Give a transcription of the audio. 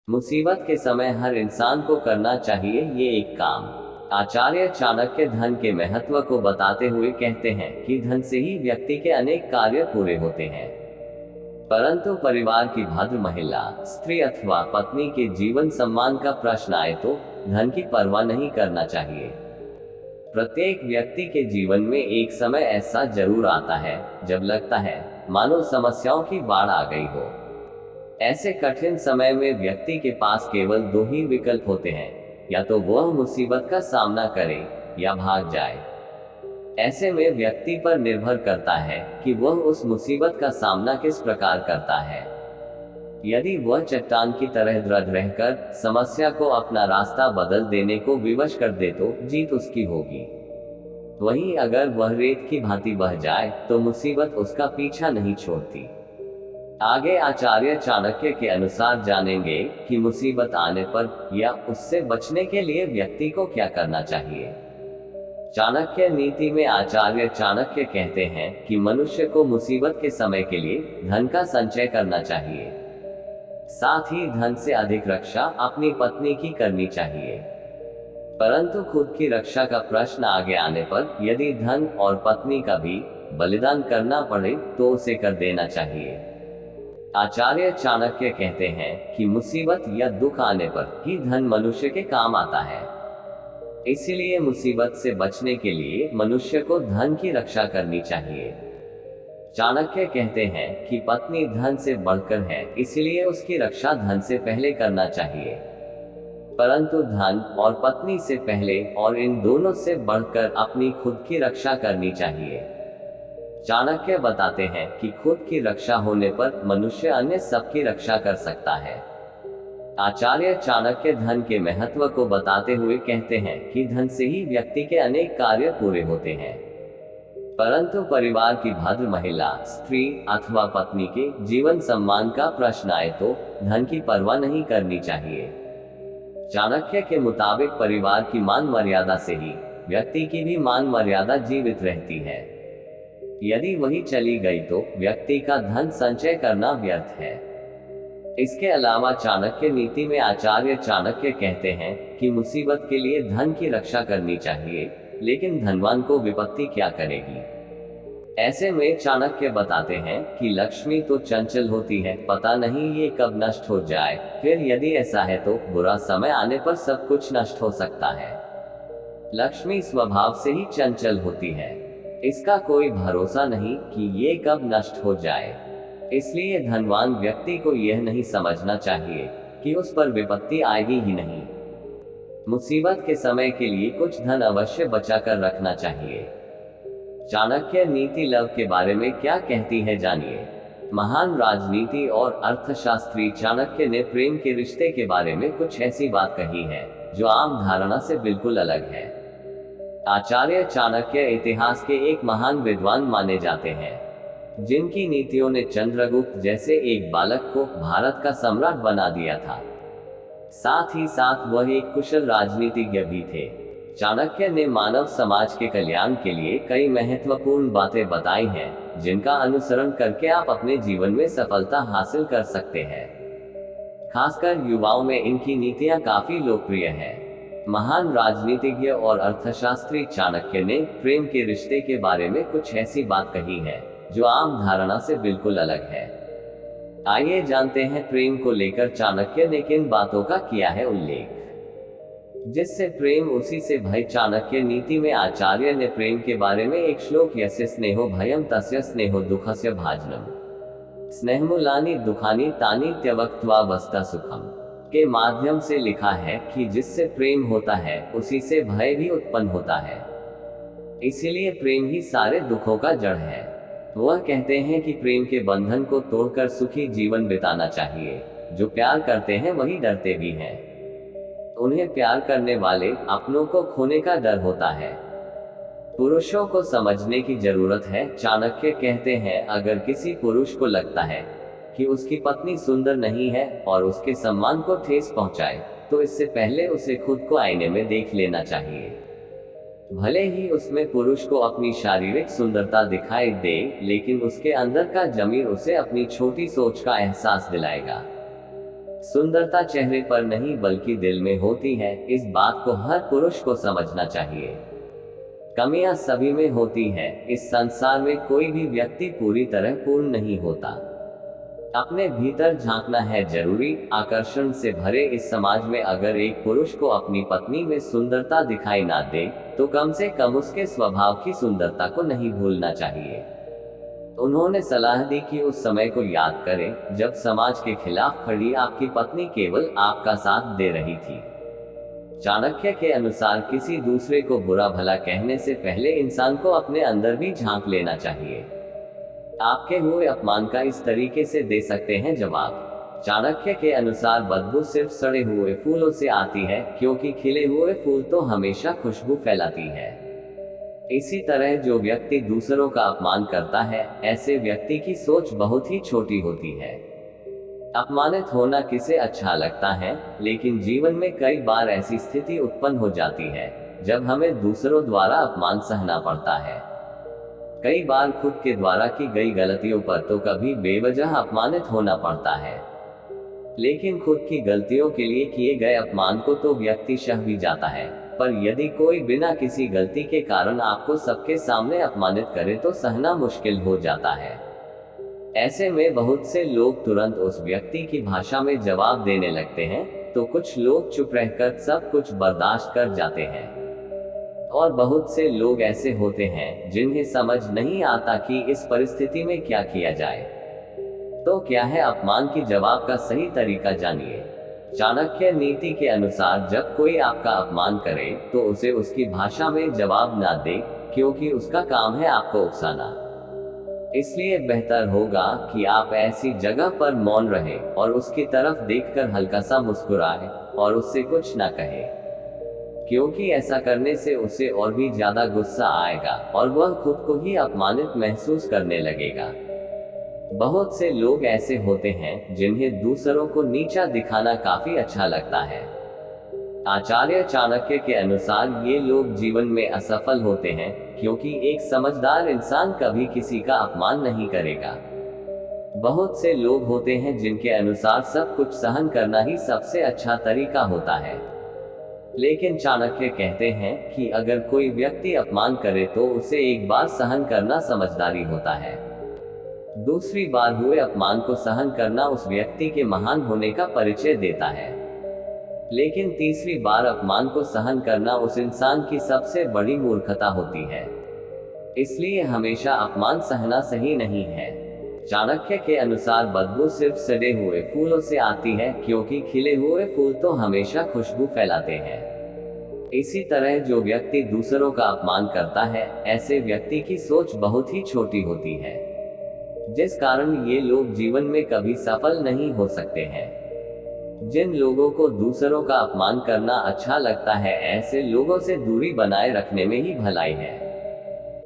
मुसीबत के समय हर इंसान को करना चाहिए ये एक काम। आचार्य चाणक्य धन के महत्व को बताते हुए कहते हैं कि धन से ही व्यक्ति के अनेक कार्य पूरे होते हैं। परंतु परिवार की भद्र महिला, स्त्री अथवा पत्नी के जीवन सम्मान का प्रश्न आए तो धन की परवाह नहीं करना चाहिए। प्रत्येक व्यक्ति के जीवन में एक समय ऐसा जरूर आता है जब लगता है मानो समस्याओं की बाढ़ आ गई हो। ऐसे कठिन समय में व्यक्ति के पास केवल दो ही विकल्प होते हैं, या तो वह मुसीबत का सामना करे या भाग जाए। ऐसे में व्यक्ति पर निर्भर करता है कि वह उस मुसीबत का सामना किस प्रकार करता है। यदि वह चट्टान की तरह दृढ़ रहकर समस्या को अपना रास्ता बदल देने को विवश कर दे तो जीत उसकी होगी। वहीं अगर वह रेत की भांति बह जाए तो मुसीबत उसका पीछा नहीं छोड़ती। आगे आचार्य चाणक्य के अनुसार जानेंगे कि मुसीबत आने पर या उससे बचने के लिए व्यक्ति को क्या करना चाहिए। चाणक्य नीति में आचार्य चाणक्य कहते हैं कि मनुष्य को मुसीबत के समय के लिए धन का संचय करना चाहिए। साथ ही धन से अधिक रक्षा अपनी पत्नी की करनी चाहिए। परंतु खुद की रक्षा का प्रश्न आगे आने पर यदि धन और पत्नी का भी बलिदान करना पड़े तो उसे कर देना चाहिए। आचार्य चाणक्य कहते हैं कि मुसीबत या दुख आने पर ही धन मनुष्य के काम आता है। इसीलिए मुसीबत से बचने के लिए मनुष्य को धन की रक्षा करनी चाहिए। चाणक्य कहते हैं कि पत्नी धन से बढ़कर है, इसलिए उसकी रक्षा धन से पहले करना चाहिए। परंतु धन और पत्नी से पहले और इन दोनों से बढ़कर अपनी खुद की रक्षा करनी चाहिए। चाणक्य बताते हैं कि खुद की रक्षा होने पर मनुष्य अन्य सबकी रक्षा कर सकता है। आचार्य चाणक्य धन के महत्व को बताते हुए कहते हैं कि धन से ही व्यक्ति के अनेक कार्य पूरे होते हैं। परंतु परिवार की भद्र महिला, स्त्री अथवा पत्नी के जीवन सम्मान का प्रश्न आए तो धन की परवाह नहीं करनी चाहिए। चाणक्य के मुताबिक परिवार की मान मर्यादा से ही व्यक्ति की भी मान मर्यादा जीवित रहती है। यदि वही चली गई तो व्यक्ति का धन संचय करना व्यर्थ है। इसके अलावा चाणक्य नीति में आचार्य चाणक्य कहते हैं कि मुसीबत के लिए धन की रक्षा करनी चाहिए, लेकिन धनवान को विपत्ति क्या करेगी। ऐसे में चाणक्य बताते हैं कि लक्ष्मी तो चंचल होती है, पता नहीं ये कब नष्ट हो जाए। फिर यदि ऐसा है तो बुरा समय आने पर सब कुछ नष्ट हो सकता है। लक्ष्मी स्वभाव से ही चंचल होती है, इसका कोई भरोसा नहीं कि ये कब नष्ट हो जाए। इसलिए धनवान व्यक्ति को यह नहीं समझना चाहिए कि उस पर विपत्ति आएगी ही नहीं। मुसीबत के समय के लिए कुछ धन अवश्य बचाकर रखना चाहिए। चाणक्य नीति लव के बारे में क्या कहती है जानिए। महान राजनीति और अर्थशास्त्री चाणक्य ने प्रेम के रिश्ते के बारे में कुछ ऐसी बात कही है जो आम धारणा से बिल्कुल अलग है। आचार्य चाणक्य इतिहास के एक महान विद्वान माने जाते हैं, जिनकी नीतियों ने चंद्रगुप्त जैसे एक बालक को भारत का सम्राट बना दिया था। साथ ही साथ वह एक कुशल राजनीतिज्ञ भी थे। चाणक्य ने मानव समाज के कल्याण के लिए कई महत्वपूर्ण बातें बताई हैं, जिनका अनुसरण करके आप अपने जीवन में सफलता हासिल कर सकते हैं। खासकर युवाओं में इनकी नीतियां काफी लोकप्रिय हैं। महान राजनीतिज्ञ और अर्थशास्त्री चाणक्य ने प्रेम के रिश्ते के बारे में कुछ ऐसी बात कही है जो आम धारणा से बिल्कुल अलग है। आइए जानते हैं प्रेम को लेकर चाणक्य ने किन बातों का किया है उल्लेख, जिससे प्रेम उसी से भय। चाणक्य नीति में आचार्य ने प्रेम के बारे में एक श्लोक, यस्य स्नेहो भयम तस्य स्नेहो दुखस्य भाजनम स्नेहमूलानि दुखानि तानि त्यक्त्वा वसता सुखम के माध्यम से लिखा है कि जिससे प्रेम होता है उसी से भय भी उत्पन्न होता है। इसीलिए प्रेम ही सारे दुखों का जड़ है। वह कहते हैं कि प्रेम के बंधन को तोड़कर सुखी जीवन बिताना चाहिए। जो प्यार करते हैं वही डरते भी हैं। उन्हें प्यार करने वाले अपनों को खोने का डर होता है। पुरुषों को समझने की जरूरत है। चाणक्य कहते हैं, अगर किसी पुरुष को लगता है कि उसकी पत्नी सुंदर नहीं है और उसके सम्मान को ठेस पहुंचाए, तो इससे पहले उसे खुद को आईने में देख लेना चाहिए। भले ही उसमें पुरुष को अपनी शारीरिक सुंदरता दिखाई दे, लेकिन उसके अंदर का जमीर उसे अपनी छोटी सोच का एहसास दिलाएगा। सुंदरता चेहरे पर नहीं बल्कि दिल में होती है, इस बात को हर पुरुष को समझना चाहिए। कमियां सभी में होती है, इस संसार में कोई भी व्यक्ति पूरी तरह पूर्ण नहीं होता। अपने भीतर झांकना है जरूरी। आकर्षण से भरे इस समाज में अगर एक पुरुष को अपनी पत्नी में सुंदरता दिखाई ना दे, तो कम से कम उसके स्वभाव की सुंदरता को नहीं भूलना चाहिए। उन्होंने सलाह दी कि उस समय को याद करें जब समाज के खिलाफ खड़ी आपकी पत्नी केवल आपका साथ दे रही थी। चाणक्य के अनुसार किसी दूसरे को बुरा भला कहने से पहले इंसान को अपने अंदर भी झांक लेना चाहिए। आपके हुए अपमान का इस तरीके से दे सकते हैं जवाब। चाणक्य के अनुसार बदबू सिर्फ सड़े हुए फूलों से आती है, क्योंकि खिले हुए फूल तो हमेशा खुशबू फैलाती है। इसी तरह जो व्यक्ति दूसरों का अपमान करता है, ऐसे व्यक्ति की सोच बहुत ही छोटी होती है। अपमानित होना किसे अच्छा लगता है, लेकिन जीवन में कई बार ऐसी स्थिति उत्पन्न हो जाती है जब हमें दूसरों द्वारा अपमान सहना पड़ता है। कई बार खुद के द्वारा की गई गलतियों पर तो कभी बेवजह अपमानित होना पड़ता है, लेकिन खुद की गलतियों के लिए किए गए अपमान को तो व्यक्ति सह भी जाता है, पर यदि कोई बिना किसी गलती के कारण आपको सबके सामने अपमानित करे तो सहना मुश्किल हो जाता है। ऐसे में बहुत से लोग तुरंत उस व्यक्ति की भाषा में जवाब देने लगते हैं, तो कुछ लोग चुप रहकर सब कुछ बर्दाश्त कर जाते हैं, और बहुत से लोग ऐसे होते हैं जिन्हें समझ नहीं आता कि इस परिस्थिति में क्या किया जाए। तो क्या है अपमान की जवाब का सही तरीका, जानिए। चाणक्य नीति के अनुसार जब कोई आपका अपमान करे तो उसे उसकी भाषा में जवाब ना दे, क्योंकि उसका काम है आपको उकसाना। इसलिए बेहतर होगा कि आप ऐसी जगह पर मौन रहे और उसकी तरफ देखकर हल्का सा मुस्कुराए और उससे कुछ ना कहे, क्योंकि ऐसा करने से उसे और भी ज्यादा गुस्सा आएगा और वह खुद को ही अपमानित महसूस करने लगेगा। बहुत से लोग ऐसे होते हैं जिन्हें दूसरों को नीचा दिखाना काफी अच्छा लगता है। आचार्य चाणक्य के अनुसार ये लोग जीवन में असफल होते हैं, क्योंकि एक समझदार इंसान कभी किसी का अपमान नहीं करेगा। बहुत से लोग होते हैं जिनके अनुसार सब कुछ सहन करना ही सबसे अच्छा तरीका होता है, लेकिन चाणक्य कहते हैं कि अगर कोई व्यक्ति अपमान करे तो उसे एक बार सहन करना समझदारी होता है। दूसरी बार हुए अपमान को सहन करना उस व्यक्ति के महान होने का परिचय देता है, लेकिन तीसरी बार अपमान को सहन करना उस इंसान की सबसे बड़ी मूर्खता होती है। इसलिए हमेशा अपमान सहना सही नहीं है। चाणक्य के अनुसार बदबू सिर्फ सड़े हुए फूलों से आती है, क्योंकि खिले हुए फूल तो हमेशा खुशबू फैलाते हैं। इसी तरह जो व्यक्ति दूसरों का अपमान करता है, ऐसे व्यक्ति की सोच बहुत ही छोटी होती है, जिस कारण ये लोग जीवन में कभी सफल नहीं हो सकते हैं। जिन लोगों को दूसरों का अपमान करना अच्छा लगता है, ऐसे लोगों से दूरी बनाए रखने में ही भलाई है।